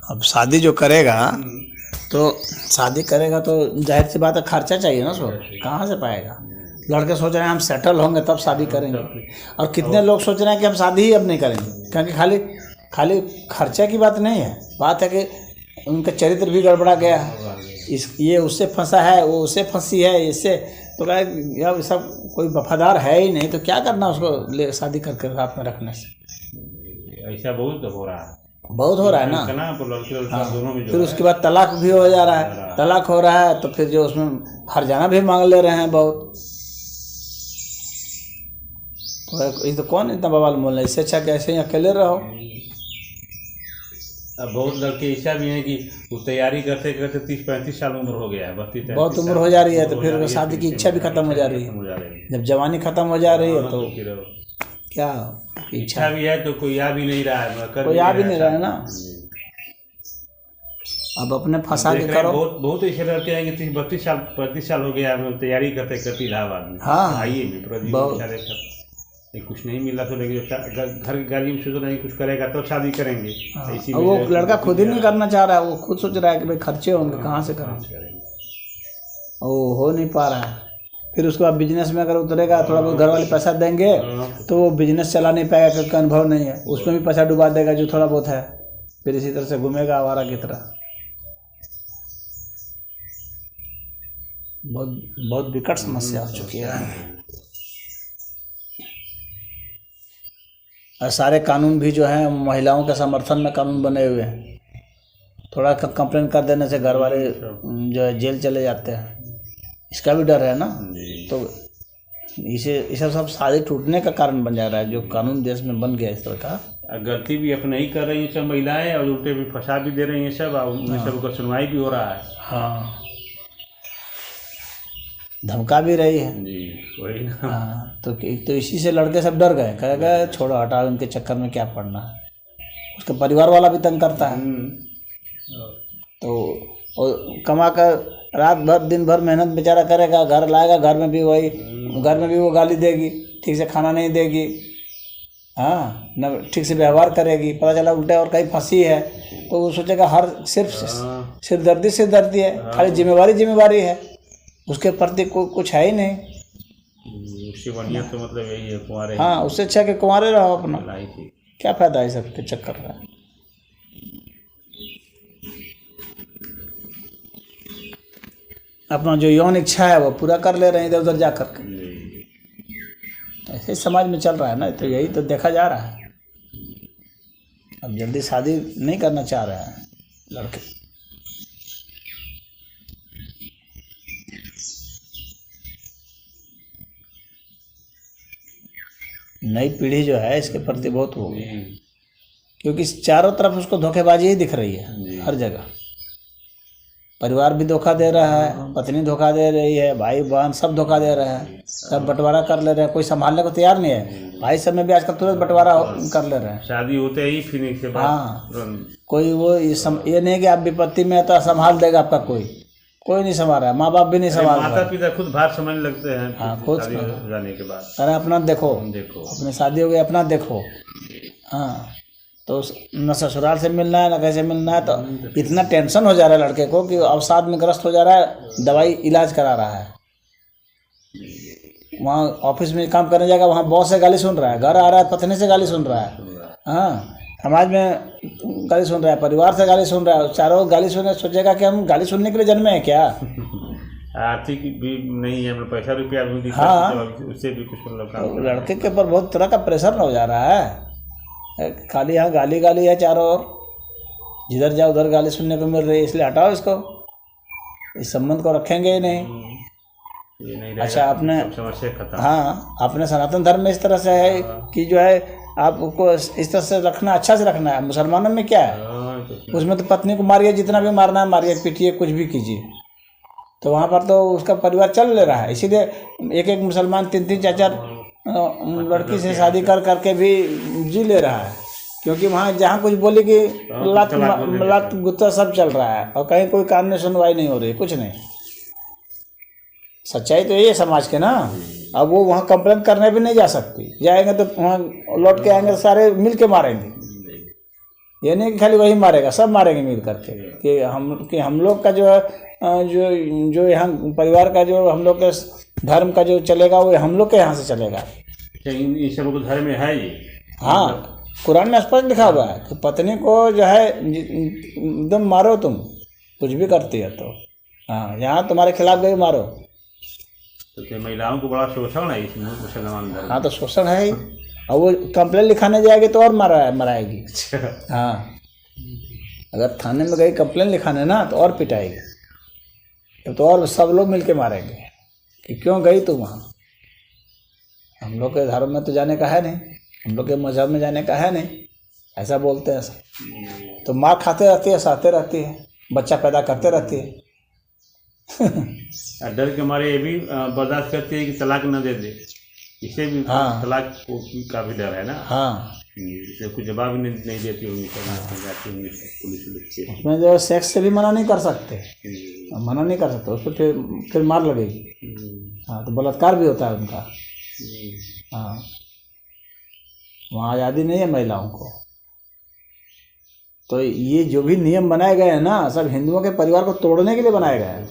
अब शादी जो करेगा तो शादी करेगा तो जाहिर सी बात है खर्चा चाहिए ना उसको, कहाँ से पाएगा। लड़के सोच रहे हैं हम सेटल होंगे तब शादी करेंगे, और कितने लोग सोच रहे हैं कि हम शादी ही अब नहीं करेंगे, क्योंकि खाली खर्चा की बात नहीं है, बात है कि उनका चरित्र भी गड़बड़ा गया है, ये उससे फंसा है, वो उससे फंसी है, इससे तो क्या यार सब कोई वफादार है ही नहीं, तो क्या करना उसको ले शादी करके साथ में रखने से। ऐसा बहुत हो रहा है, बहुत हो रहा है ना। दोनों में फिर उसके बाद तलाक भी हो जा रहा है, तलाक हो रहा है तो फिर जो उसमें हर्जाना भी मांग ले रहे हैं बहुत। तो ये तो कौन इतना बवाल मोल है, इससे अच्छा कैसे ही अकेले रहो। अब बहुत लड़के ऐसा भी हैं कि वो तैयारी करते करते 30-35 साल उम्र हो गया है, बहुत उम्र हो जा रही है, तो फिर शादी की इच्छा भी खत्म हो जा रही है। जब जवानी खत्म हो जा रही है तो क्या इच्छा भी है तो कोई आ भी नहीं रहा है, कोई आ भी नहीं रहा है ना। अब अपने फंसा के करो। बहुत ऐसे लड़के हैं कि 30-32 साल हो गया, तैयारी करते इलाहाबाद में। हाँ, आइए कुछ नहीं मिला तो लेकिन घर की गाड़ी में सोच रहे हैं कुछ करेगा तो शादी करेंगे। हाँ, वो लड़का खुद ही नहीं करना चाह रहा है, वो खुद सोच रहा है कि भाई खर्चे होंगे, कहाँ से करेंगे, वो हो नहीं पा रहा है। फिर उसके बाद बिजनेस में अगर उतरेगा, थोड़ा बहुत घर वाले पैसा देंगे तो वो बिजनेस चला नहीं पाएगा क्योंकि अनुभव नहीं है, उसमें भी पैसा डुबा देगा जो थोड़ा बहुत है, फिर इसी तरह से घूमेगा आवारा की तरह। बहुत विकट समस्या हो चुकी है। और सारे कानून भी जो हैं महिलाओं के समर्थन में कानून बने हुए हैं, थोड़ा कंप्लेन कर देने से घर वाले जो है जेल चले जाते हैं, इसका भी डर है ना। तो इसे सब शादी टूटने का कारण बन जा रहा है, जो कानून देश में बन गया इस तरह का। गलती भी अपने ही कर रही हैं सब महिलाएं, और उल्टे भी फंसा भी दे रही हैं सब, और उनमें सबका सुनवाई भी हो रहा है। हाँ, धमका भी रही है जी, वही ना। हाँ, तो इसी से लड़के सब डर गए, कहेगा छोड़ो हटाओ, उनके चक्कर में क्या पड़ना है। उसका परिवार वाला भी तंग करता है, तो कमा कर रात भर दिन भर मेहनत बेचारा करेगा, घर लाएगा, घर में भी वो गाली देगी, ठीक से खाना नहीं देगी, हाँ न ठीक से व्यवहार करेगी, पता चला उल्टा और कहीं फंसी है तो वो सोचेगा हर सिर्फ सिरदर्दी है, खाली जिम्मेवारी है, उसके प्रति कुछ है ही नहीं। उससे बढ़िया तो मतलब यही है कुंवारे। हाँ, उससे अच्छा कि कुंवारे रहो अपना, क्या फायदा है सबके चक्कर का। अपना जो यौन इच्छा है वो पूरा कर ले रहे हैं इधर उधर जा करके, ऐसे समाज में चल रहा है ना, तो यही तो देखा जा रहा है। अब जल्दी शादी नहीं करना चाह रहे हैं लड़के। नई पीढ़ी जो है इसके प्रति बहुत हो गई, क्योंकि चारों तरफ उसको धोखेबाजी ही दिख रही है हर जगह। परिवार भी धोखा दे रहा है, पत्नी धोखा दे रही है, भाई बहन सब धोखा दे रहे हैं, सब बंटवारा कर ले रहे हैं, कोई संभालने को तैयार नहीं है। भाई सब में भी आजकल तुरंत बंटवारा कर ले रहे हैं, शादी होते ही फिर के बाद। हाँ, कोई वो ये नहीं कि आप विपत्ति में तो संभाल देगा आपका, कोई नहीं संभाल रहा है, माँ बाप भी नहीं संभाल रहा है, माता पिता खुद भार समझने लगते हैं। हाँ, खुद जाने के बाद अरे अपना देखो अपने शादी हो गई, अपना देखो। हाँ, तो न ससुराल से मिलना है न कैसे मिलना है, तो इतना टेंशन हो जा रहा है लड़के को कि अवसाद में ग्रस्त हो जा रहा है, दवाई इलाज करा रहा है। वहाँ ऑफिस में काम करने जाएगा, वहाँ बॉस से गाली सुन रहा है, घर आ रहा है पत्नी से गाली सुन रहा है, हाँ, समाज में गाली सुन रहा है, परिवार से गाली सुन रहा है, चारों गाली सुने, सोचेगा कि हम गाली सुनने के लिए जन्मे हैं क्या। आर्थिक भी नहीं है, पैसा रुपया भी, हाँ, उससे भी कुछ मतलब लड़के के ऊपर बहुत तरह का प्रेशर हो जा रहा है। खाली यहाँ गाली है चारों ओर, जिधर जाओ उधर गाली सुनने को मिल रही है, इसलिए हटाओ इसको, इस संबंध को रखेंगे ही नहीं। अच्छा, अपने हाँ, अपने सनातन धर्म में इस तरह से है कि जो है आपको इस तरह से रखना, अच्छा से रखना है। मुसलमानों में क्या है, उसमें तो पत्नी को मारिए, जितना भी मारना है मारिए, पीटिए, कुछ भी कीजिए, तो वहाँ पर तो उसका परिवार चल ले रहा है। इसीलिए एक मुसलमान 3-3, 4-4 लड़की से शादी करके भी जी ले रहा है, क्योंकि वहाँ जहाँ कुछ बोली कि लत गुत्ता सब चल रहा है, और कहीं कोई कानूनी सुनवाई नहीं हो रही, कुछ नहीं। सच्चाई तो यही है समाज के ना। अब वो वहाँ कंप्लेन करने भी नहीं जा सकती, जाएंगे तो वहाँ लौट के आएंगे, सारे मिल के मारेंगे, ये नहीं कि खाली वही मारेगा, सब मारेंगे मिल करके कि हम लोग का जो है जो यहाँ परिवार का जो हम लोग के धर्म का जो चलेगा वो हम लोग के यहाँ से चलेगा। इन सब को धर्म में है ये। हाँ, कुरान में स्पष्ट लिखा हुआ है कि पत्नी को जो है एकदम मारो, तुम कुछ भी करती है तो। हाँ, यहाँ तुम्हारे खिलाफ गई मारो। तो महिलाओं को बड़ा शोषण है इस मुसलमान धर्म। हाँ, तो शोषण है ही। और वो कंप्लेन लिखाने जाएगी तो और मराएगी। हाँ, अगर थाने में गई कंप्लेन लिखाने ना तो और पिटाएगी, तो और सब लोग मिलके मारेंगे कि क्यों गई तू वहाँ। हम लोग के धर्म में तो जाने का है नहीं, हम लोग के मजहब में जाने का है नहीं, ऐसा बोलते हैं सब। तो माँ खाते रहती है, सहते रहती है, बच्चा पैदा करते रहती है। डर के मारे ये भी बर्दाश्त करती है कि तलाक न दे दे, इसे भी। हाँ, तलाक का भी डर है ना। हाँ, इसे कुछ जवाब ही नहीं देती होंगी पुलिस। उसमें जो सेक्स से भी मना नहीं कर सकते, मना नहीं कर सकते, उस पर फिर मार लगेगी। हाँ, तो बलात्कार भी होता है उनका। हाँ, वहाँ आज़ादी नहीं है महिलाओं को। तो ये जो भी नियम बनाए गए हैं ना, सब हिंदुओं के परिवार को तोड़ने के लिए बनाए गए हैं,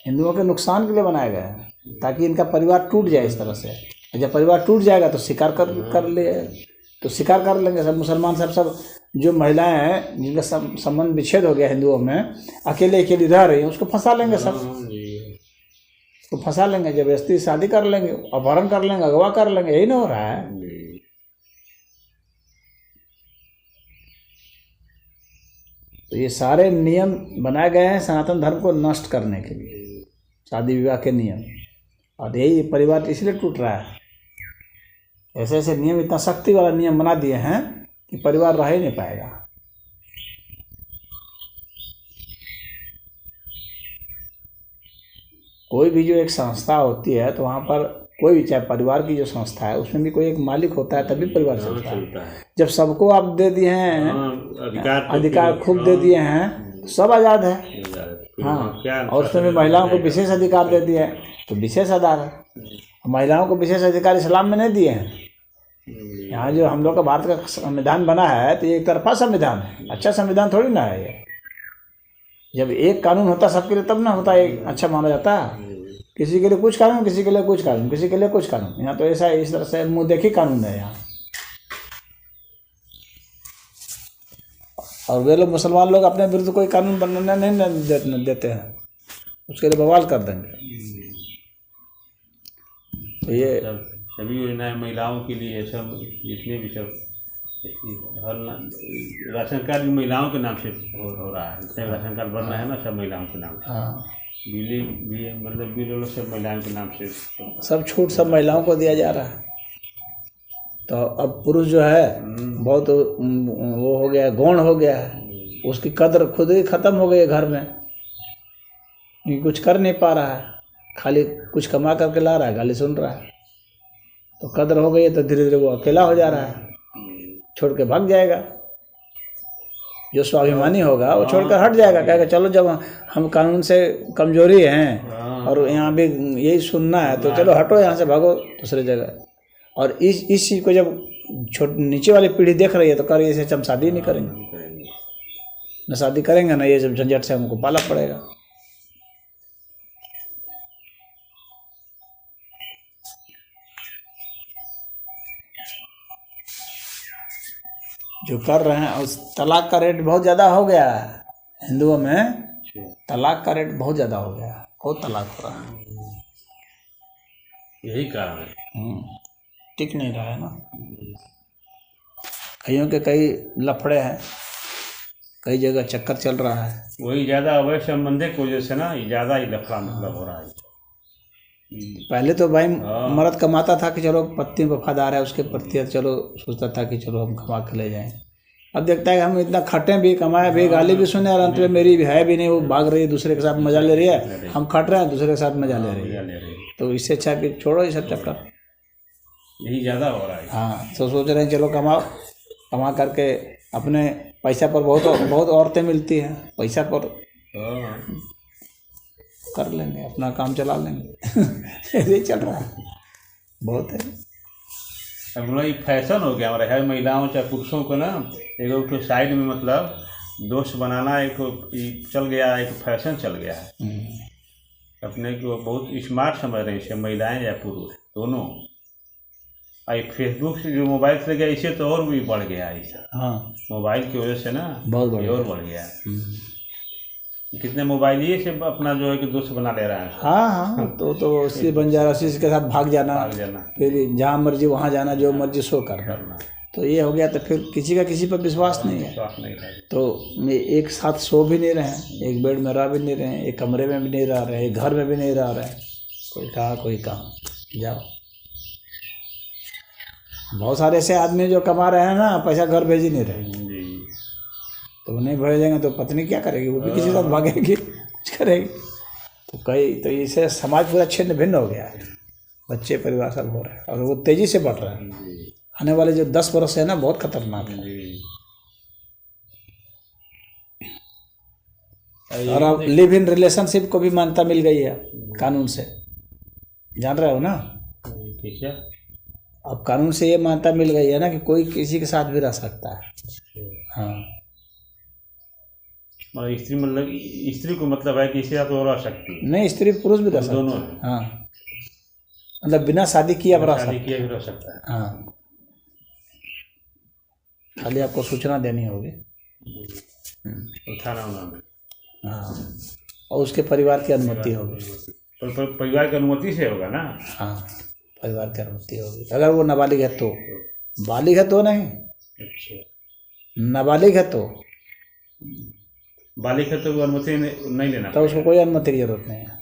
हिंदुओं के नुकसान के लिए बनाए गए हैं, ताकि इनका परिवार टूट जाए इस तरह से। जब परिवार टूट जाएगा तो शिकार शिकार कर लेंगे सब मुसलमान। सब जो महिलाएं हैं जिनका संबंध विच्छेद हो गया हिंदुओं में, अकेले रह रही हैं, उसको फंसा लेंगे सब, उसको फंसा लेंगे, जबरदस्ती शादी कर लेंगे, अपहरण कर लेंगे, अगवा कर लेंगे। यही ना हो रहा है। तो ये सारे नियम बनाए गए हैं सनातन धर्म को नष्ट करने के लिए, शादी विवाह के नियम। और यही परिवार इसलिए टूट रहा है। ऐसे ऐसे नियम, इतना सख्ती वाला नियम बना दिए हैं कि परिवार रह ही नहीं पाएगा। कोई भी जो एक संस्था होती है तो वहाँ पर कोई भी, चाहे परिवार की जो संस्था है, उसमें भी कोई एक मालिक होता है, तभी परिवार चलता है। जब सबको आप दे दिए हैं अधिकार, खूब दे दिए हैं, तो सब आज़ाद है। हाँ, और उसमें भी महिलाओं को विशेष अधिकार दे दिए हैं तो विशेष आधार है। महिलाओं को विशेष अधिकार इस्लाम में नहीं दिए हैं। यहाँ जो हम लोग का भारत का संविधान बना है तो ये एक तरफा संविधान है, अच्छा संविधान थोड़ी ना है ये। जब एक कानून होता सबके लिए तब ना होता एक अच्छा माना जाता है। किसी के लिए कुछ कानून, किसी के लिए कुछ कानून, किसी के लिए कुछ कानून। यहाँ तो ऐसा इस तरह से मुँह देखी कानून है यहाँ। और वे लोग मुसलमान लोग अपने विरुद्ध कोई कानून बनाने नहीं देते हैं, उसके लिए बवाल कर देंगे। तो ये सभी योजनाएं महिलाओं के लिए, सब जितने भी सब, हर राशन कार्ड भी महिलाओं के नाम से हो रहा है। राशन कार्ड बनना है ना, सब महिलाओं के नाम से। हाँ, बिजली भी, मतलब बिल सब महिलाओं के नाम से, सब छूट सब महिलाओं को दिया जा रहा है। तो अब पुरुष जो है बहुत वो हो गया, गौण हो गया है, उसकी कदर खुद ही खत्म हो गई है घर में। कुछ कर नहीं पा रहा है, खाली कुछ कमा करके ला रहा है, गाली सुन रहा है। तो कदर हो गई है तो धीरे धीरे वो अकेला हो जा रहा है, छोड़ के भाग जाएगा। जो स्वाभिमानी होगा वो छोड़कर हट जाएगा, कहेगा चलो जब हम कानून से कमजोरी हैं और यहाँ भी यही सुनना है तो चलो हटो यहाँ से, भागो दूसरे जगह। और इस चीज़ को जब नीचे वाली पीढ़ी देख रही है तो कर रही है, हम शादी नहीं करेंगे, न शादी करेंगे ना, ये सब झंझट से हमको पाला पड़ेगा। जो कर रहे हैं, और तलाक का रेट बहुत ज़्यादा हो गया है हिंदुओं में। तलाक का रेट बहुत ज़्यादा हो गया है, बहुत तलाक हो रहा है। यही कारण है, टिक नहीं रहा है ना। कईयों के कई लफड़े हैं, कई जगह चक्कर चल रहा है। वही ज़्यादा अवैध संबंधों की वजह से ना ज़्यादा ही लफड़ा मतलब हो रहा है। पहले तो भाई मर्द कमाता था कि चलो पत्नी वफादार है उसके प्रति, चलो सोचता था कि चलो हम कमा के ले जाएं। अब देखता है कि हम इतना खटें भी, कमाए भी, गाली भी सुने, और अंत में मेरी भी है भी नहीं, वो भाग रही है, दूसरे के साथ मजा ले रही है, हम खट रहे हैं, दूसरे के साथ मजा ले रही है। तो इससे अच्छा कि छोड़ो ये सब चक्कर, यही ज़्यादा हो रहा है। हाँ, तो सोच रहे हैं चलो कमा करके अपने पैसा पर बहुत औरतें मिलती हैं, पैसा पर कर लेंगे, अपना काम चला लेंगे। ऐसे ही चल रहा है, बहुत है। अब बोला ये फैशन हो गया हमारे, हर महिलाओं चाहे पुरुषों को ना एगो तो साइड में मतलब दोस्त बनाना एक ये चल गया, एक फैशन चल गया है। अपने को बहुत स्मार्ट समझ रहे हैं इसे, महिलाएं या पुरुष दोनों। आई फेसबुक से जो मोबाइल से गया इससे तो और भी बढ़ गया है ऐसा। हाँ, मोबाइल की वजह से ना बहुत बढ़ ये और बढ़ गया है। कितने मोबाइल ये से अपना जो है कि दोस्त बना ले रहा है। हाँ हाँ, तो उसी बन जा रहा, उसी के साथ भाग जाना, फिर जहाँ मर्जी वहाँ जाना, जो मर्जी सो करना। तो ये हो गया, तो फिर किसी का किसी पर विश्वास नहीं है। तो एक साथ सो भी नहीं रहे हैं, एक बेड में रह भी नहीं रहे हैं, एक कमरे में भी नहीं रह रहे हैं, एक घर में भी नहीं रह रहे हैं, कोई कहाँ कोई कहाँ जाओ। बहुत सारे ऐसे आदमी जो कमा रहे हैं ना, पैसा घर भेज ही नहीं रहे, तो वो नहीं भेजेंगे तो पत्नी क्या करेगी, वो भी किसी साथ भागेगी, कुछ करेगी। तो इससे समाज पूरा छिन्न भिन्न हो गया है, बच्चे परिवार सब हो रहे हैं और वो तेजी से बढ़ रहा है। आने वाले जो 10 वर्ष है ना, बहुत खतरनाक है। और अब लिव इन रिलेशनशिप को भी मान्यता मिल गई है कानून से, जान रहे हो ना? अब कानून से ये मान्यता मिल गई है ना कि कोई किसी के साथ भी रह सकता है। हाँ, स्त्री मतलब स्त्री को मतलब है कि इसके साथ रह सकती है, नहीं स्त्री पुरुष भी रह सकते दोनों। हाँ, मतलब बिना शादी किए रह सकता है। हाँ, खाली आपको सूचना देनी होगी थाना में। हाँ, और उसके परिवार की अनुमति होगी। परिवार की अनुमति से होगा ना? हाँ, परिवार की अनुमति होगी। अगर वो नाबालिग है तो, बालिग है तो नहीं। अच्छा, नाबालिग है तो, बालिग है तो अनुमति नहीं लेना, तो उसको कोई अनुमति की जरूरत नहीं है।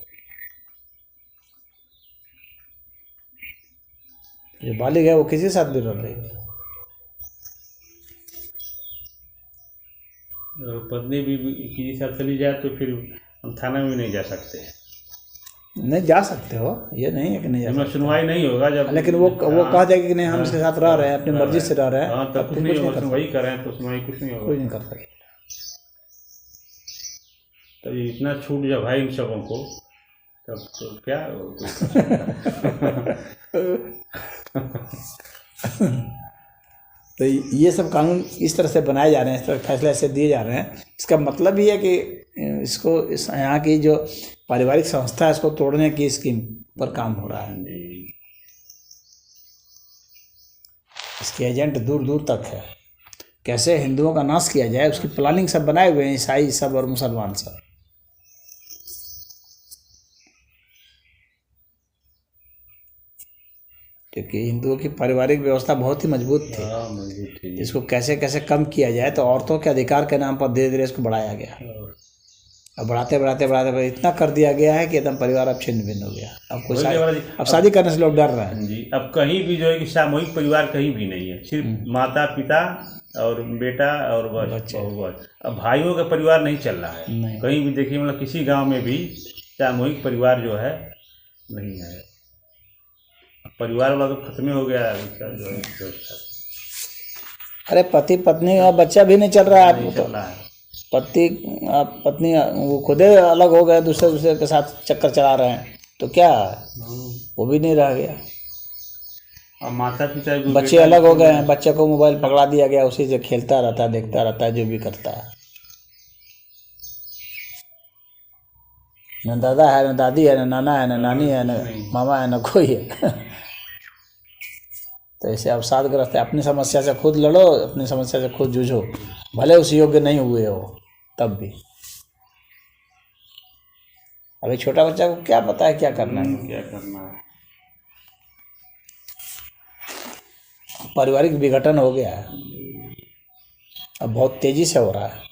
जो बालिग है वो किसी के साथ भी रह रही है। पत्नी भी किसी के साथ चली जाए तो फिर हम थाना में भी नहीं जा सकते। नहीं जा सकते हो, ये नहीं है कि नहीं जा सकते, सुनवाई नहीं होगा जब, लेकिन वो कहा जाएगा कि नहीं हम इसके साथ रह रहे हैं, अपनी मर्जी से रह रहे हैं, तब कुछ नहीं होगा। सुनवाई कर रहे हैं तो सुनवाई कुछ नहीं होगा, कुछ नहीं कर सकते। तो इतना छूट जब भाई इन सबों को, तब तो क्या तो ये सब कानून इस तरह से बनाए जा रहे हैं, इस तरह फैसले ऐसे दिए जा रहे हैं। इसका मतलब ये है कि इसको यहाँ की जो पारिवारिक संस्था है इसको तोड़ने की स्कीम पर काम हो रहा है। इसके एजेंट दूर दूर तक है, कैसे हिंदुओं का नाश किया जाए उसकी प्लानिंग सब बनाए हुए हैं, ईसाई सब और मुसलमान सब। क्योंकि हिंदुओं की पारिवारिक व्यवस्था बहुत ही मजबूत थी। इसको कैसे कैसे कम किया जाए, तो औरतों के अधिकार के नाम पर धीरे धीरे इसको बढ़ाया गया, अब बढ़ाते बढ़ाते बढ़ाते इतना कर दिया गया है कि एकदम परिवार अब छिन्न भिन्न हो गया। अब शादी करने से लोग डर रहे हैं जी। अब कहीं भी जो है कि सामूहिक परिवार कहीं भी नहीं है, सिर्फ माता पिता और बेटा और बस। अब भाइयों का परिवार नहीं चल रहा है कहीं भी, देखिए मतलब किसी गाँव में भी सामूहिक परिवार जो है नहीं है। परिवार वाला तो खत्म हो गया है। अरे पति पत्नी का बच्चा भी नहीं चल रहा है, पत्नी वो खुद अलग हो गए, दूसरे के साथ चक्कर चला रहे हैं, तो क्या वो भी नहीं रह गया। और माता पिता बच्चे अलग हो गए हैं, बच्चे को मोबाइल पकड़ा दिया गया, उसी से खेलता रहता है, देखता रहता है, जो भी करता है। न दादा है, न दादी है, न नाना है, न नानी है, न मामा है, न कोई है। तो ऐसे अवसादग्रस्त है। अपनी समस्या से खुद लड़ो, अपनी समस्या से खुद जूझो, भले उस योग्य नहीं हुए हो तब भी। अभी छोटा बच्चा को क्या पता है क्या करना है, पारिवारिक विघटन हो गया है, अब बहुत तेजी से हो रहा है।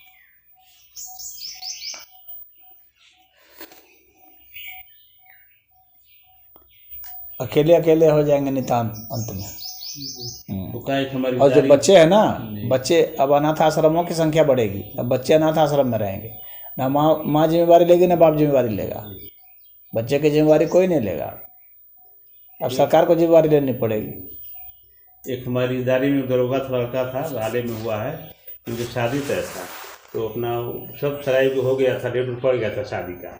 अकेले अकेले हो जाएंगे नितांत अंत में। और जो बच्चे हैं ना, बच्चे अब अनाथ आश्रमों की संख्या बढ़ेगी, अब बच्चे अनाथ आश्रम में रहेंगे, ना माँ जिम्मेवारी लेगी ना बाप जिम्मेवारी लेगा, बच्चे की जिम्मेवारी कोई नहीं लेगा, अब सरकार को जिम्मेवारी लेनी पड़ेगी। एक हमारी इदारे में दरोगा था, लड़का था, हाल में हुआ है, उनकी शादी तय था, तो अपना सब सराय को हो गया था, डेट पड़ गया था शादी का,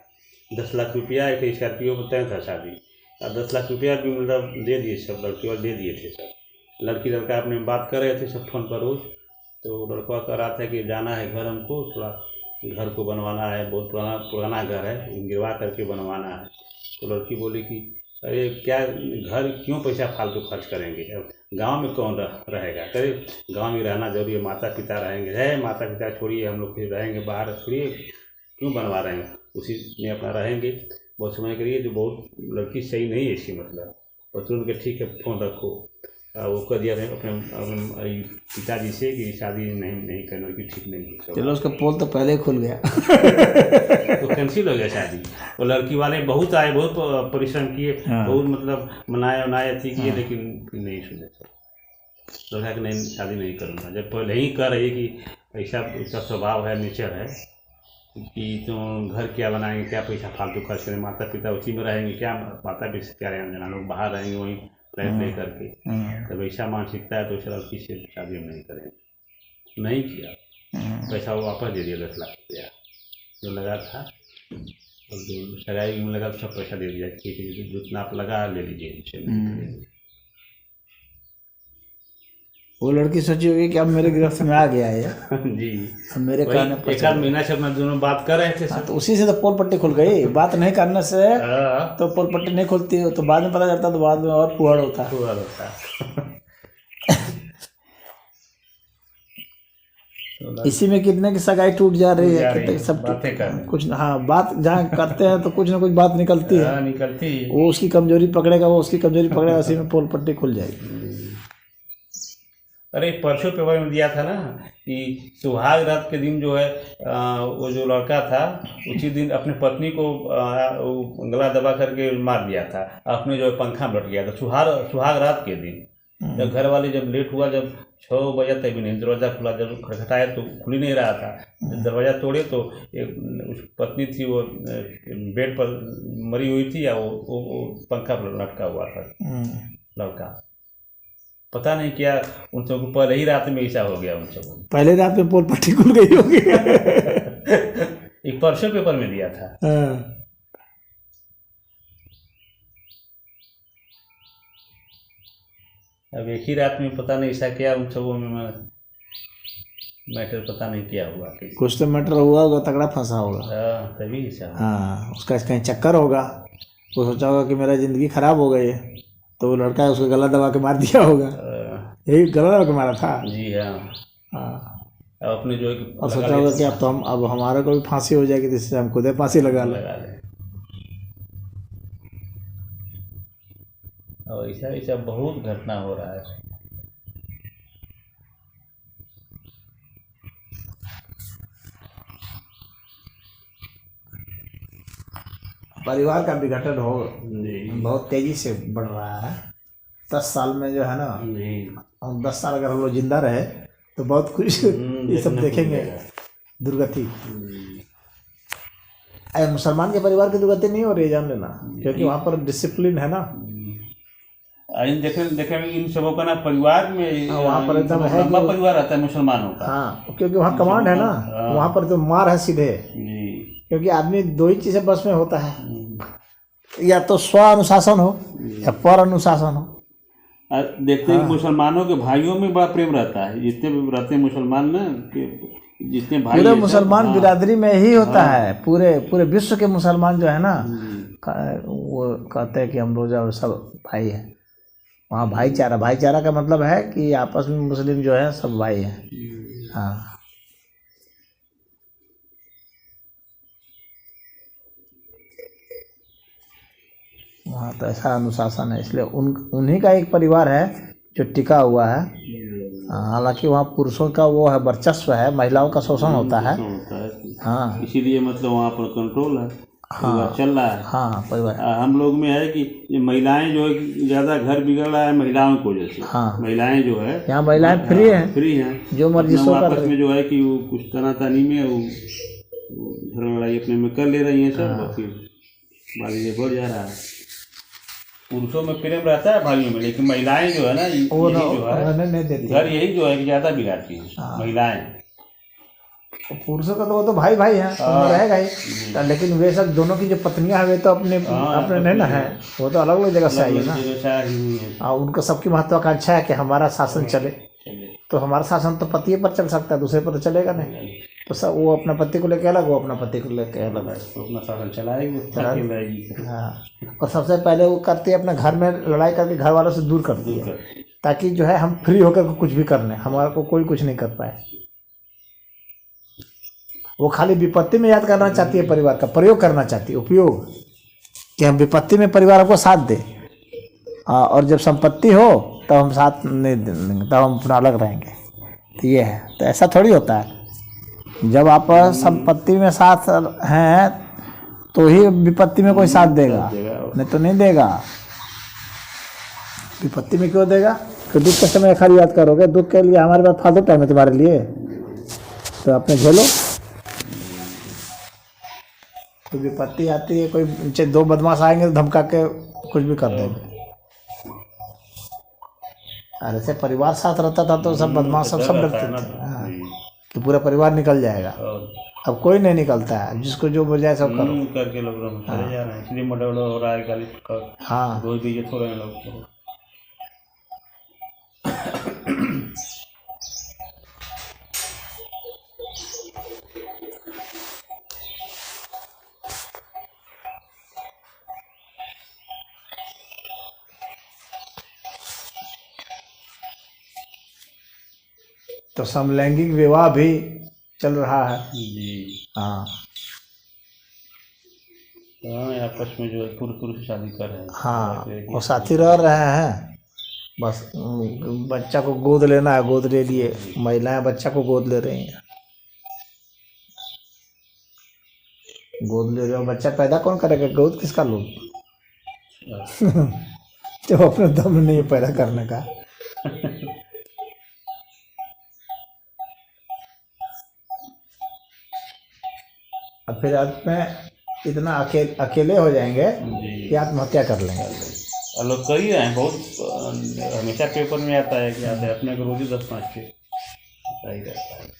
10 लाख रुपया, एक स्कॉर्पियो में तय था शादी, और 10 लाख रुपया भी मतलब दे दिए सब लड़की और दे दिए थे सब। लड़की लड़का अपने में बात कर रहे थे सब फोन पर रोज। तो लड़का कह रहा था कि जाना है घर, हमको थोड़ा घर को बनवाना है, बहुत पुराना घर है, गिरवा करके बनवाना है। तो लड़की बोली कि अरे क्या घर क्यों पैसा फालतू खर्च करेंगे, गांव में कौन रहेगा, करे गांव में रहना जरूरी है, माता पिता रहेंगे, है माता पिता छोड़िए, हम लोग फिर रहेंगे बाहर, छोड़िए क्यों बनवा रहे हैं, उसी में अपना रहेंगे बहुत समय के लिए। जो बहुत लड़की सही नहीं है इसकी मतलब। और तुरंत के ठीक है फ़ोन रखो, वो कर दिया अपने पिताजी से कि शादी नहीं करने की, ठीक नहीं है। चलो उसका पोल तो पहले ही खुल गया। तो कैंसिल हो गया शादी। वो लड़की वाले बहुत आए, बहुत परिश्रम किए, बहुत मतलब मनाए थी किए, लेकिन नहीं सुने। तो कि नहीं शादी नहीं करूँगा, जब पहले ही कर रही कि ऐसा उसका स्वभाव है, नेचर है कि तुम घर क्या बनाएंगे, क्या पैसा फालतू खर्च करें, माता पिता उसी में रहेंगे, क्या माता पिता क्या रहेंगे, जना लोग बाहर रहेंगे वहीं प्ले करके। तब ऐसा मानसिकता है तो उस लड़की से शादी हम नहीं करेंगे। नहीं किया, पैसा वो वापस दे दिया 10 लाख रुपया जो लगा था, और जो सगाई में लगा सब पैसा दे दिया, ठीक है जितना आप लगा ले लीजिए। वो लड़की सोची होगी कि अब मेरे गिरफ्त में आ गया है जी, अब मेरे कहने पर एक आध महीना से अपना दोनों बात कर रहे थे। तो उसी से तो पोल पट्टी खुल गई। बात नहीं करने से तो पोल पट्टी नहीं खुलती, तो बाद में पता चलता, तो बाद में और पुहड़ होता। इसी में कितने की सगाई टूट जा रही है, कितने सब कुछ। हाँ, बात जहाँ करते हैं तो कुछ ना कुछ बात निकलती है, वो उसकी कमजोरी पकड़ेगा, वो उसकी कमजोरी पकड़ेगा, उसी में पोल पट्टी खुल जाएगी। अरे परसों पेपर में दिया था ना कि सुहाग रात के दिन जो है वो जो लड़का था उसी दिन अपने पत्नी को गला दबा करके मार दिया था, अपने जो पंखा में लट गया था सुहाग रात के दिन। जब घर वाले जब लेट हुआ, जब 6 बजे तक भी नहीं दरवाज़ा खुला, जब खटखटाया तो खुल ही नहीं रहा था। जब दरवाज़ा तोड़े तो एक उस पत्नी थी, वो बेड पर मरी हुई थी, या वो पंखा पर लटका हुआ था लड़का। पता नहीं क्या उन सबको पहले ही रात में ऐसा हो गया, उन सबको पहले रात में पोल पट्टी खुल गई होगी। एक परसों पेपर में दिया था। अब एक ही रात में पता नहीं ऐसा क्या उन सबों में मैटर पता नहीं क्या हुआ, कुछ तो मैटर हुआ होगा, तगड़ा फंसा होगा। तभी ऐसा। हाँ, उसका कहीं चक्कर होगा, वो सोचा होगा कि मेरा जिंदगी खराब हो गई है, तो वो लड़का उसको गला दबा के मार दिया होगा। यही गला दबा के मारा था। जी हाँ। अपने जो और सोचा होगा कि अब हमारे को भी फांसी हो जाएगी, जिससे हम खुद फांसी लगा ले। और ऐसा बहुत घटना हो रहा है। परिवार का विघटन हो बहुत तेजी से बढ़ रहा है। 10 साल में जो है ना, हम 10 साल अगर हम लोग जिंदा रहे तो बहुत कुछ ये सब देखेंगे दुर्गति। मुसलमान के परिवार की दुर्गति नहीं हो रही, जान लेना, क्योंकि वहाँ पर डिसिप्लिन है ना। देखेंगे इन सबों का ना परिवार में, वहाँ पर एकदम है परिवार रहता है मुसलमानों का। हाँ, क्योंकि वहाँ कमांड है ना, वहाँ पर तो मार है सीधे। क्योंकि आदमी 2 ही चीज़ें बस में होता है, या तो स्व अनुशासन हो या पर अनुशासन हो। देखते हैं मुसलमानों के भाइयों में बड़ा प्रेम रहता है, जितने भी रहते हैं मुसलमान ना, जितने भाई पूरे मुसलमान बिरादरी में ही होता है। पूरे विश्व के मुसलमान जो है ना, वो कहते हैं कि हम लोग सब भाई हैं। वहाँ भाईचारा का मतलब है कि आपस में मुस्लिम जो है सब भाई हैं। हाँ, वहाँ तो ऐसा अनुशासन है, इसलिए उन्हीं का एक परिवार है जो टिका हुआ है। हालांकि वहाँ पुरुषों का वो है, वर्चस्व है, महिलाओं का शोषण होता है। हाँ, इसीलिए मतलब वहाँ पर कंट्रोल है। हाँ, चल रहा है। हाँ, परिवार हम लोग में है कि महिलाएं जो है ज़्यादा घर बिगड़ रहा है महिलाओं की वजह से। हाँ, महिलाएं जो है, यहाँ महिलाएं फ्री हैं, जो मर्जी सो कर आपस में जो है कि वो कुछ तनातनी में वो झगड़ा लड़ाई अपने में कर ले रही हैं सब, फिर बाद में बढ़ जा रहा है। पुरुषों में प्रेम रहता है भाइयों में, लेकिन महिलाएं जो है ना, वो जो है घर यही जो है कि ज़्यादा बिगाड़ती हैं महिलाएं। पुरुषों का तो वो तो भाई भाई है, तो रहेगा ही। तो लेकिन वे सब दोनों की जो पत्नियां हैं वे तो अपने अपने नहीं ना है, वो तो अलग अलग जगह से आई है ना। हाँ, उनको सबकी महत्वाकांक्षा है कि हमारा शासन चले। तो हमारा शासन तो पति पर चल सकता है, दूसरे पर तो चलेगा नहीं। तो सब वो अपना पति को लेके अलग, वो अपना पति को लेके अलग, तो अपना शासन चलाएगी। हाँ, और सबसे पहले वो करती है अपने घर में लड़ाई करके घर वालों से दूर करती है, ताकि जो है हम फ्री होकर कुछ भी कर लें, हमारे को कोई कुछ नहीं कर पाए। वो खाली विपत्ति में याद करना चाहती है, परिवार का प्रयोग करना चाहती है, उपयोग, कि हम विपत्ति में परिवार को साथ दें, और जब संपत्ति हो तब हम साथ नहीं देंगे, तब हम अपना अलग रहेंगे। तो ये है। तो ऐसा थोड़ी होता है, जब आप संपत्ति में साथ हैं तो ही विपत्ति में कोई साथ देगा, नहीं तो नहीं देगा। विपत्ति में क्यों देगा? तो दुख के समय खाली याद करोगे, दुख के लिए हमारे पास फालतू टाइम है तुम्हारे लिए, तो अपने झेलो। तो विपत्ति आती है, कोई नीचे दो बदमाश आएंगे तो धमका के कुछ भी कर देंगे। और ऐसे परिवार साथ रहता था तो सब बदमाश सब डरते थे। हाँ, तो पूरा परिवार निकल जाएगा। अब कोई नहीं निकलता है, जिसको जो बोल जाए सब करो करके लोग चले जा रहे हैं, इसलिए मर्डर हो रहा है गाली। हाँ, रोज भी ये थोड़े लोग। तो समलैंगिक विवाह भी चल रहा है जी। हाँ, आपस में जो पुरुष शादी कर रहे हैं। हाँ, वो साथी रह रहे हैं, बस बच्चा को गोद लेना है, गोद ले लिए। महिलाएं बच्चा को गोद ले रही हैं, गोद ले रहे हो। बच्चा पैदा कौन करेगा? गोद किसका लोग जब अपने दम नहीं है पैदा करने का। अब फिर अंत में इतना अकेले हो जाएंगे कि आत्महत्या कर लेंगे। और लोग कर ही रहे हैं बहुत। हमेशा पेपर में आता है कि आते अपने को रोजी 10-5 के आता ही रहता है।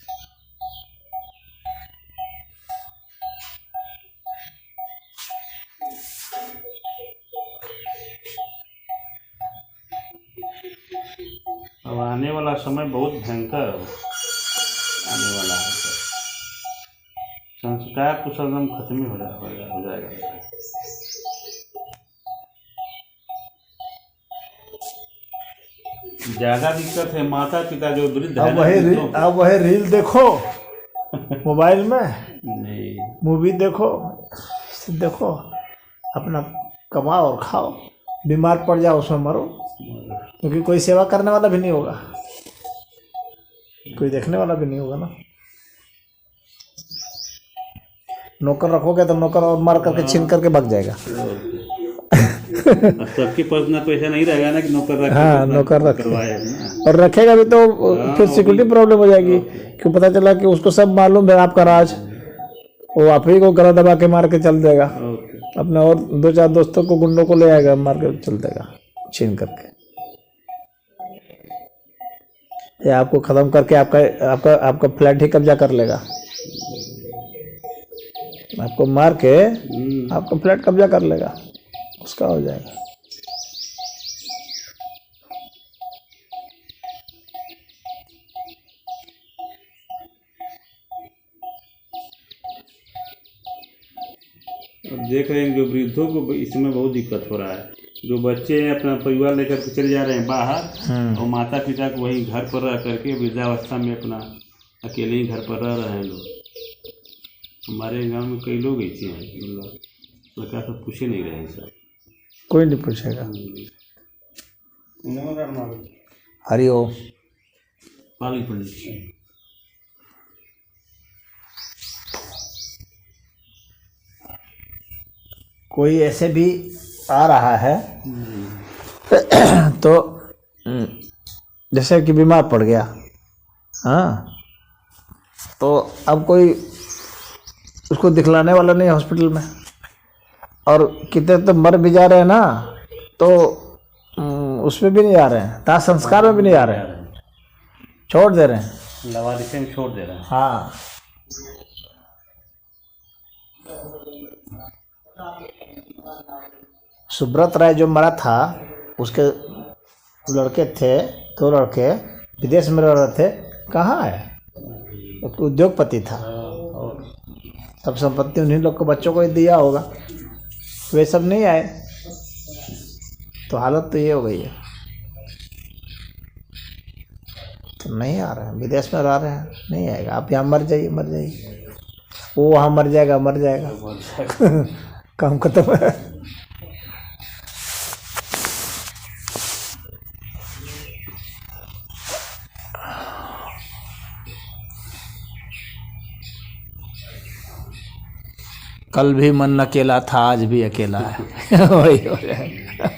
अब आने वाला समय बहुत भयंकर आने वाला है। संस्कार तो एकदम खत्म ही हो जाएगा। ज़्यादा दिक्कत है माता पिता जो वृद्ध है। अब वही रील देखो मोबाइल में, मूवी देखो, अपना कमाओ और खाओ, बीमार पड़ जाओ उसमें मरो, क्योंकि कोई सेवा करने वाला भी नहीं होगा, कोई देखने वाला भी नहीं होगा ना। नौकर रखोगे तो नौकर और मार करके छीन करके भाग जाएगा। सबके पास ना पैसा नहीं रहेगा ना कि नौकर रखे। हाँ, नौकर रखे और रखेगा भी तो फिर सिक्योरिटी प्रॉब्लम हो जाएगी। क्यों? पता चला कि उसको सब मालूम है आपका राज, वो आप ही को गला दबा के मार के चल देगा, अपने और 2-4 दोस्तों को, गुंडों को ले आएगा, मार के चल देगा छीन करके, या आपको खत्म करके आपका फ्लैट ही कब्जा कर लेगा। आपको मार के आपका फ्लैट कब्जा कर लेगा, उसका हो जाएगा। देख रहे हैं जो वृद्धों को इसमें बहुत दिक्कत हो रहा है। जो बच्चे अपना परिवार लेकर के चले जा रहे हैं बाहर, और माता पिता को वहीं घर पर रह करके वृद्धावस्था में अपना अकेले ही घर पर रह रहे हैं लोग। हमारे गांव में कई लोग ऐसे हैं, मतलब सरकार तो पूछे नहीं रहे हैं सर, कोई नहीं पूछेगा। हरिओम। पाली पड़ी। कोई ऐसे भी आ रहा है तो जैसे कि बीमार पड़ गया, हाँ, तो अब कोई उसको दिखलाने वाला नहीं है हॉस्पिटल में, और कितने तो मर भी जा रहे हैं ना, तो उसमें भी नहीं आ रहे हैं, दाह संस्कार में भी नहीं आ रहे हैं, छोड़ दे रहे हैं, लवारिसे में छोड़ दे रहे हैं। हाँ, सुब्रत राय जो मरा था, उसके लड़के थे, 2 लड़के विदेश में रह रहे थे। कहाँ है? एक उद्योगपति था, सब संपत्ति उन्हीं लोग को, बच्चों को ही दिया होगा। वे सब नहीं आए, तो हालत तो ये हो गई है। तो नहीं आ रहे हैं, विदेश में रह रहे हैं, नहीं आएगा। आप यहाँ मर जाइए, मर जाइए, वो वहाँ मर जाएगा, मर जाएगा। काम खत्म है। कल भी मन अकेला था, आज भी अकेला है। वही हो जाएगा,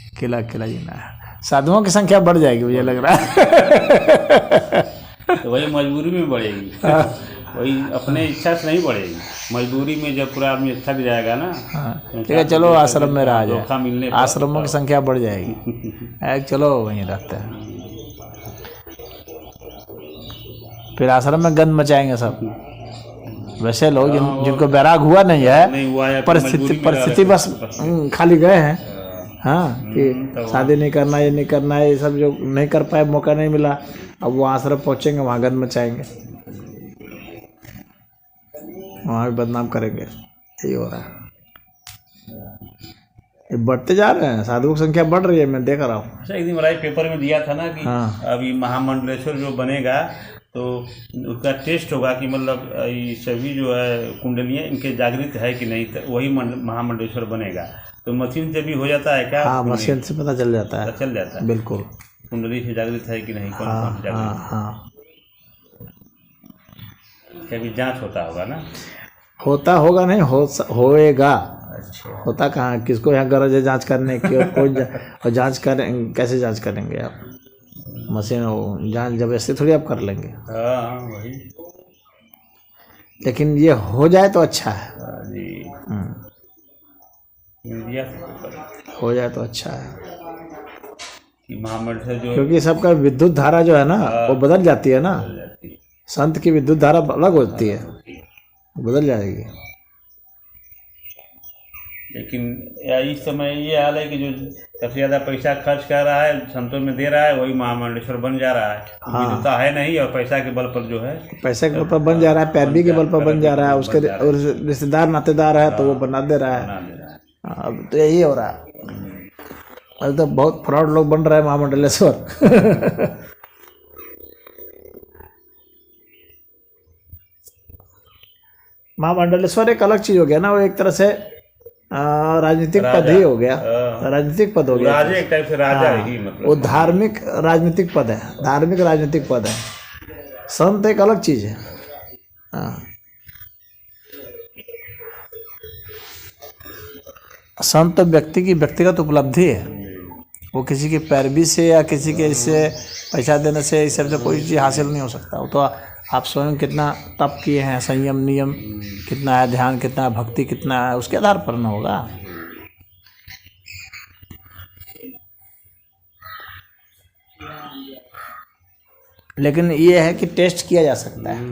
अकेला अकेला जीना है। साधुओं की संख्या बढ़ जाएगी, मुझे लग रहा है। तो वही मजबूरी में बढ़ेगी, वही अपने इच्छा से नहीं बढ़ेगी, मजबूरी में जब पूरा आदमी थक जाएगा ना। ठीक है, चलो आश्रम में रह धोखा मिलने जाए, आश्रमों की संख्या बढ़ जाएगी। चलो वहीं रहते हैं, फिर आश्रम में गंद मचाएंगे सब। वैसे लोग जिनको बैराग हुआ नहीं है, परिस्थिति बस खाली गए हैं, हाँ, कि शादी नहीं करना, ये नहीं करना है, ये सब जो नहीं कर पाए, मौका नहीं मिला, अब वो आश्रम पहुँचेंगे, वहाँ गंद मचाएंगे, वहाँ भी बदनाम करेंगे। यही हो रहा है, ये बढ़ते जा रहे हैं, साधुओं की संख्या बढ़ रही है, मैं देख रहा हूँ। अच्छा, एक दिन मेरा पेपर में दिया था ना कि अभी महामंडलेश्वर जो बनेगा तो उसका टेस्ट होगा कि मतलब ये सभी जो है कुंडलियाँ इनके जागृत है कि नहीं, तो वही महामंडलेश्वर बनेगा। तो मशीन से भी हो जाता है क्या? हाँ, मशीन से पता चल जाता है, चल जाता है, बिल्कुल, कुंडली से जागृत है कि नहीं, कौन कौन जागृत। हाँ, कभी जांच होता होगा ना? होता होगा नहीं, होएगा। अच्छा, होता कहाँ, किसको यहाँ गरज है जांच करने की? और कोई जांच करें, कैसे जांच करेंगे आप? मशीन हो, जांच जब ऐसे थोड़ी आप कर लेंगे। हाँ वही, लेकिन ये हो जाए तो अच्छा है जी, मीडिया हो जाए तो अच्छा है, कि महामंडल जो, क्योंकि सबका विद्युत धारा जो है ना, वो बदल जाती है ना। संत की विद्युत धारा अलग होती है, बदल जाएगी। लेकिन इस समय ये हाल है कि जो सबसे ज़्यादा पैसा खर्च कर रहा है, संतों में दे रहा है, वही महामंडलेश्वर बन जा रहा है। विद्युता है नहीं, और पैसा के बल पर जो है, पैसे के बल पर बन जा रहा है, पैरवी के बल पर बन जा रहा है, उसके रिश्तेदार नातेदार है तो वो बना दे रहा है। अब तो यही हो रहा है, अब तो बहुत फ्रॉड लोग बन रहे हैं महामंडलेश्वर। महामंडलेश्वर एक अलग चीज हो गया ना, वो एक तरह से राजनीतिक पद ही हो गया, राजनीतिक पद हो गया, राजा एक टाइप से राजा ही, मतलब वो धार्मिक राजनीतिक पद है, धार्मिक राजनीतिक पद है। संत एक अलग चीज है। हाँ, संत व्यक्ति की व्यक्तिगत उपलब्धि है, वो किसी की पैरवी से या किसी के इससे पैसा देने से इस सबसे कोई चीज़ हासिल नहीं हो सकता। वो तो आप स्वयं कितना तप किए हैं, संयम नियम कितना है, ध्यान कितना है, भक्ति कितना है, उसके आधार पर न होगा। लेकिन ये है कि टेस्ट किया जा सकता है।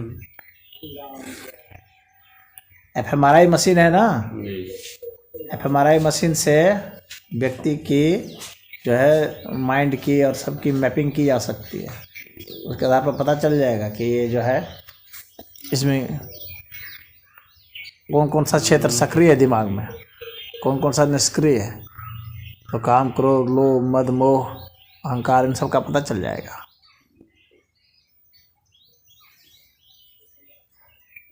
एफएमआरआई मशीन है ना, एफएमआरआई मशीन से व्यक्ति की जो है माइंड की और सबकी मैपिंग की जा सकती है। उसके आधार पर पता चल जाएगा कि ये जो है इसमें कौन कौन सा क्षेत्र सक्रिय है दिमाग में, कौन कौन सा निष्क्रिय है। तो काम, क्रोध, लोभ, मद, मोह, अहंकार, इन सब का पता चल जाएगा।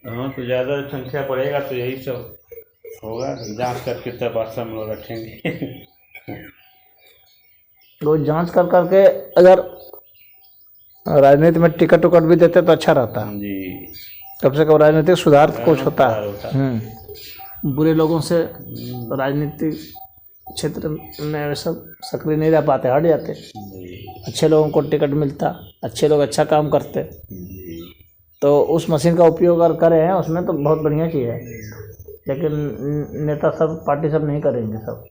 हाँ, तो ज़्यादा संख्या बढ़ेगा तो यही सब होगा, जांच करके तब आश्रम लोग रखेंगे। तो जांच कर करके अगर राजनीति में टिकट उकट भी देते तो अच्छा रहता है जी, कम से कम राजनीतिक सुधार कुछ होता है। बुरे लोगों से राजनीतिक क्षेत्र में सब सक्रिय नहीं रह पाते, हट जाते। अच्छे लोगों को टिकट मिलता, अच्छे लोग अच्छा काम करते, तो उस मशीन का उपयोग अगर करें उसमें तो बहुत बढ़िया चीज़ है। लेकिन नेता सब, पार्टी सब नहीं करेंगे सब,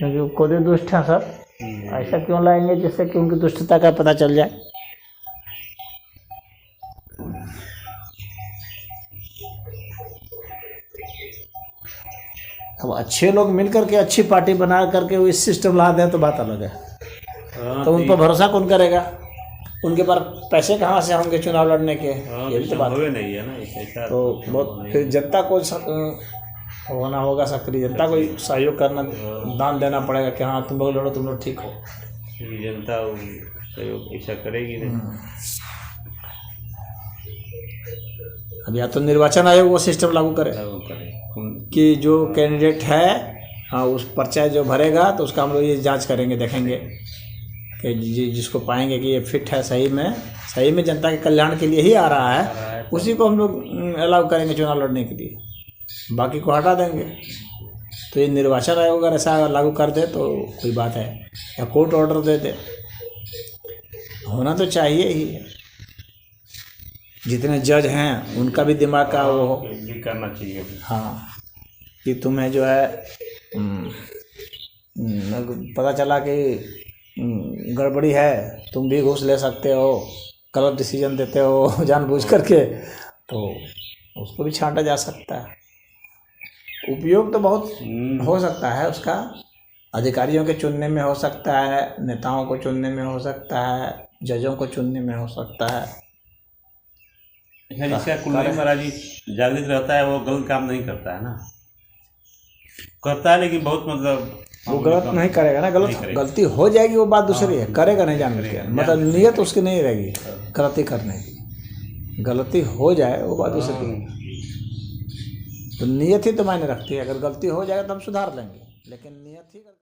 क्योंकि खुद ही दुष्ट हैं सब। ऐसा क्यों लाएंगे जिससे कि उनकी दुष्टता का पता चल जाए? अब अच्छे लोग मिल करके अच्छी पार्टी बना करके वो इस सिस्टम ला दें तो बात अलग है। हाँ, तो उन पर भरोसा कौन करेगा? उनके पास पैसे कहाँ से होंगे चुनाव लड़ने के? हाँ, ये भी तो बात संभव ही नहीं है ना ऐसा। तो बहुत फिर जनता को होना होगा सक्रिय, जनता को सहयोग करना, दान देना पड़ेगा कि हाँ तुम लोग लड़ो, तुम लोग ठीक हो। ये जनता वो सहयोग ऐसा करेगी नहीं। अब या तो निर्वाचन आयोग वो सिस्टम लागू करे लागू करे कि जो कैंडिडेट है हाँ उस पर्चा जो भरेगा तो उसका हम लोग ये जांच करेंगे, देखेंगे कि जिसको पाएंगे कि ये फिट है, सही में जनता के कल्याण के लिए ही आ रहा है, उसी को हम लोग अलाउ करेंगे चुनाव लड़ने के लिए, बाकी को हटा देंगे। तो ये निर्वाचन आयोग अगर ऐसा लागू कर दे तो कोई बात है, या कोर्ट ऑर्डर दे दे, होना तो चाहिए ही। जितने जज हैं उनका भी दिमाग का वो भी करना चाहिए। हाँ कि तुम्हें जो है पता चला कि गड़बड़ी है, तुम भी घूस ले सकते हो, गलत डिसीजन देते हो जानबूझ करके, तो उसको भी छांटा जा सकता है। उपयोग तो बहुत हो सकता है उसका, अधिकारियों के चुनने में हो सकता है, नेताओं को चुनने में हो सकता है, जजों को चुनने में हो सकता है। जिसका कुंडली महाराज जी जागृत रहता है वो गलत काम नहीं करता है ना, करता है लेकिन बहुत मतलब वो गलत नहीं करेगा ना, गलती हो जाएगी वो बात दूसरी है, करेगा नहीं जानबूझ के, मतलब नीयत उसकी नहीं रहेगी गलती करने की, गलती हो जाए वो बात दूसरी है। तो नीयत ही तो मायने रखती है, अगर गलती हो जाएगा तो हम सुधार लेंगे, लेकिन नियत ही